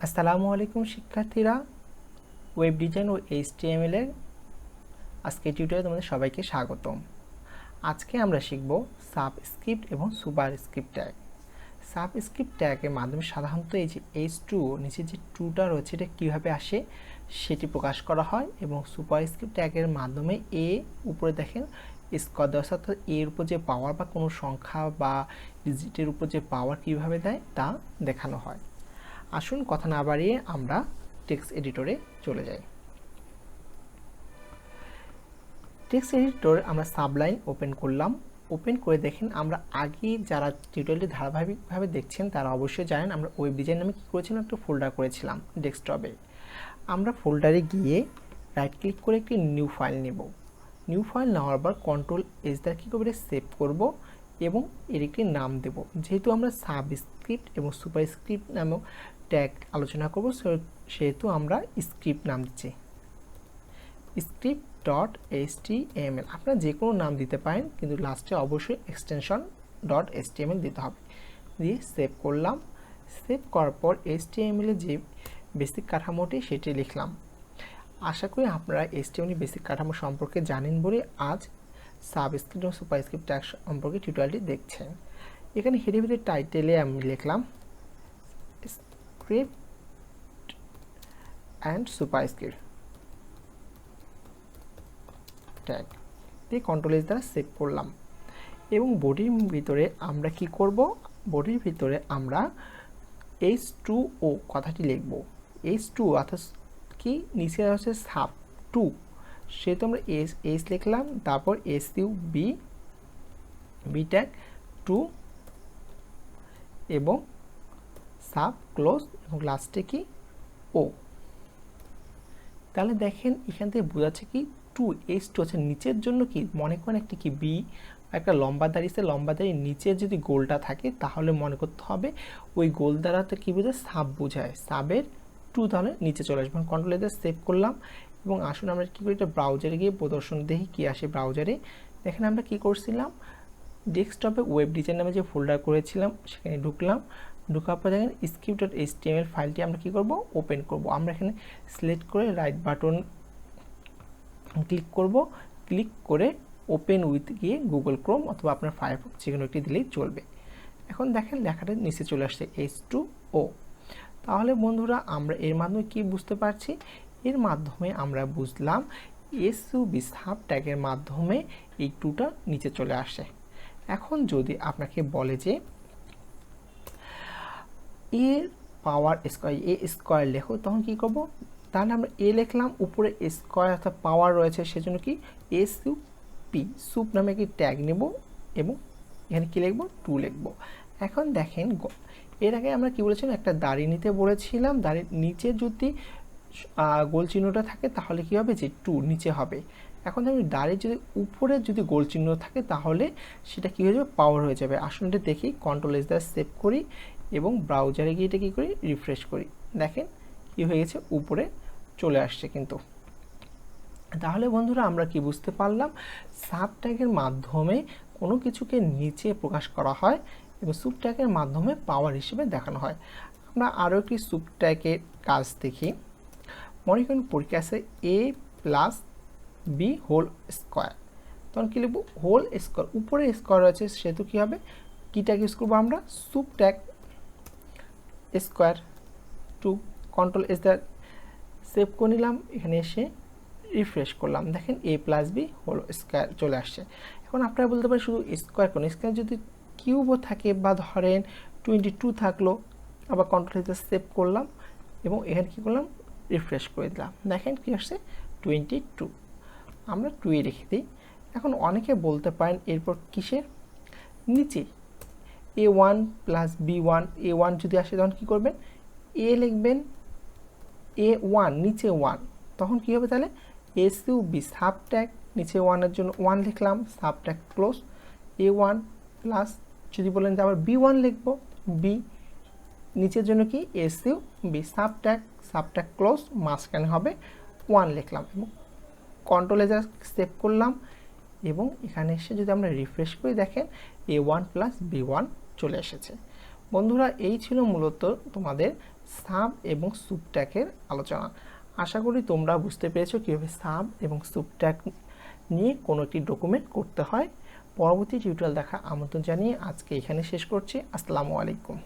আসসালামু আলাইকুম শিক্ষার্থীরা, ওয়েব ডিজাইন ও HTML এর আজকে টিউটোরিয়ালে তোমাদের সবাইকে স্বাগতম। আজকে আমরা শিখব সাবস্ক্রিপ্ট এবং সুপারস্ক্রিপ্ট ট্যাগ। সাবস্ক্রিপ্ট ট্যাগের মাধ্যমে সাধারণত এই যে H2 নিচে যে 2টা রয়েছে এটা কীভাবে আসে সেটি প্রকাশ করা হয়, এবং সুপারস্ক্রিপ্ট ট্যাগের মাধ্যমে এ উপরে দেখেন স্কোয়ার দেওয়া, অর্থাৎ এর উপর যে পাওয়ার বা কোনো সংখ্যা বা ডিজিটের উপর যে পাওয়ার কীভাবে দেয় তা দেখানো হয়। আসুন কথা না বাড়িয়ে আমরা টেক্সট এডিটরে চলে যাই। টেক্সট এডিটর আমরা সাবলাইন ওপেন করলাম। ওপেন করে দেখেন, আমরা আগে যারা টিউটোরিয়ালটি ধারাবাহিকভাবে দেখছেন তারা অবশ্যই জানেন আমরা ওয়েব ডিজাইন নামে কী করেছিলাম, একটা ফোল্ডার করেছিলাম ডেস্কটপে। আমরা ফোল্ডারে গিয়ে রাইট ক্লিক করে একটি নিউ ফাইল নেব। নিউ ফাইল নেওয়ার পর কন্ট্রোল এস দ্বারা কী করে সেভ করব এবং এর একটি নাম দেব। যেহেতু আমরা সাবস্ক্রিপ্ট এবং সুপারস্ক্রিপ্ট নামক ট্যাগ আলোচনা করব, সেহেতু আমরা স্ক্রিপ্ট নাম দিচ্ছি, script.html। আপনারা যে কোনো নাম দিতে পারেন, কিন্তু লাস্টে অবশ্যই এক্সটেনশন .html দিতে হবে। দিয়ে সেভ করলাম। সেভ করার পর HTML এর যে বেসিক কাঠামোটি সেটি লিখলাম। আশা করি আপনারা HTML বেসিক কাঠামো সম্পর্কে জানেন বলে আজ সাবস্ক্রিপ্ট এবং সুপারস্ক্রিপ্ট ট্যাগ সম্পর্কে টিউটোরিয়ালটি দেখছেন। এখানে হেডের ভিতরে টাইটেলে আমি লিখলাম স্ক্রিপ্ট অ্যান্ড সুপারস্ক্রিপ্ট ট্যাগ দিয়ে কন্ট্রোল এস দ্বারা সেভ করলাম। এবং বডির ভিতরে আমরা কি করব, বডির ভিতরে আমরা H2O কথাটি লিখব। H2 অর্থাৎ কি, নিচে হচ্ছে সাব 2, সেহেতু আমরা এস লিখলাম, তারপর SUB বি ট্যাগ 2 এবং সাব ক্লোজ এবং লাস্টে কি ও। তাহলে দেখেন এখান থেকে বোঝাচ্ছে কি H2 আছে নিচের জন্য কি, মনে করেন একটি কি বি একটা লম্বা দাঁড়িয়েছে, লম্বা দাঁড়িয়ে নিচের যদি গোলটা থাকে তাহলে মনে করতে হবে ওই গোল দ্বারাতে কী বোঝায়, সাব বোঝায়, সাবের 2 তাহলে নিচে চলে আসবে। কন্ট্রোল এতে সেভ করলাম এবং আসুন আমরা কী করি, এটা ব্রাউজারে গিয়ে প্রদর্শন দেখি কী আসে ব্রাউজারে। দেখেন আমরা কী করছিলাম, ডেস্কটপে ওয়েব ডিজাইন নামে যে ফোল্ডার করেছিলাম সেখানে ঢুকলাম। ঢোকার পর দেখেন script.html ফাইলটি আমরা কী করব, ওপেন করব। আমরা এখানে সিলেক্ট করে রাইট বাটন ক্লিক করব, ক্লিক করে ওপেন উইথ গিয়ে গুগল ক্রোম অথবা আপনার ফায়ারফক্স যে কোনো একটি দিলেই চলবে। এখন দেখেন লেখাটা নিচে চলে আসছে H2O। তাহলে বন্ধুরা আমরা এর মাধ্যমে কি বুঝতে পারছি, এর মাধ্যমে আমরা বুঝলাম SUB সাব ট্যাগের মাধ্যমে এই 2টা নিচে চলে আসে। এখন যদি আপনাকে বলে যে এর পাওয়ার স্কোয়ার, এ স্কোয়ার লেখো, তখন কি করব, তাহলে আমরা এ লিখলাম, উপরে স্কোয়ার অর্থাৎ পাওয়ার রয়েছে সেজন্য কি SUP সুপ নামে একটি ট্যাগ নেব এবং এখানে কি লিখব, 2 লিখব। এখন দেখেন এর আগে আমরা কি বলেছিলাম, একটা দাড়ি নিতে বলেছিলাম, দাড়ির নিচে যদি গোল চিহ্নটা থাকে তাহলে কি হবে, যে 2 নিচে হবে। এখন আমি দাড়ির যদি উপরে যদি গোল চিহ্ন থাকে তাহলে সেটা কি হয়ে যাবে, পাওয়ার হয়ে যাবে। আসলে এটা দেখি, কন্ট্রোল এস দ্বারা সেভ করি এবং ব্রাউজারে গিয়ে এটা কী করি, রিফ্রেশ করি। দেখেন কি হয়ে গেছে, উপরে চলে আসছে কিন্তু। তাহলে বন্ধুরা আমরা কি বুঝতে পারলাম, সাব ট্যাগের মাধ্যমে কোনো কিছুকে নিচে প্রকাশ করা হয় এবং সুব ট্যাগের মাধ্যমে পাওয়ার হিসেবে দেখানো হয়। আমরা আরও একটি সুব ট্যাগের কাজ দেখি। মনে করেন পরীক্ষা আছে A+B হোল স্কোয়ার, তখন কী লিখব, হোল স্কোয়ার, উপরে স্কোয়ার রয়েছে সেহেতু কী হবে, কী ট্যাগ ইউজ করবো আমরা, সুব ট্যাগ স্কোয়ার 2। কন্ট্রোল এস দ্বারা সেভ করে নিলাম, এখানে এসে রিফ্রেশ করলাম, দেখেন A+B হোল স্কোয়ার চলে আসছে। এখন আপনারা বলতে পারেন শুধু স্কোয়ার কোন, স্কোয়ার যদি কিউবও থাকে বা ধরেন 22 থাকলো, আবার কন্ট্রোল এস সেভ করলাম এবং এখানে কী করলাম, রিফ্রেশ করে দিলাম, দেখেন কী আসছে 22। আমরা 2 রেখে দিই। এখন অনেকে বলতে পারেন এরপর কিসের, নিচে A1 + B1, A1 যদি আসে তখন কী করবেন, এ লিখবেন, A1 নিচে 1, তখন কী হবে, তাহলে SUB সাব ট্যাগ নিচে 1-এর জন্য 1 লিখলাম, sub tag close, A1 plus যদি বলেন যে আবার B1 লিখব, B নিচের জন্য কি SUB সাব ট্যাগ ক্লোজ, মাঝখানে হবে 1 লিখলাম এবং কন্ট্রোল এ সেভ করলাম এবং এখানে এসে যদি আমরা রিফ্রেশ করি দেখেন A1 + B1 চলে এসেছে। বন্ধুরা এই ছিল মূলত তোমাদের সাব এবং সুবট্যাগের আলোচনা। আশা করি তোমরা বুঝতে পেরেছো কীভাবে সাব এবং সুবট্যাগ নিয়ে কোনো একটি ডকুমেন্ট করতে হয়। পরবর্তী টিউটোরিয়াল দেখার আমন্ত্রণ জানিয়ে আজকে এখানে শেষ করছি। আসসালামু আলাইকুম।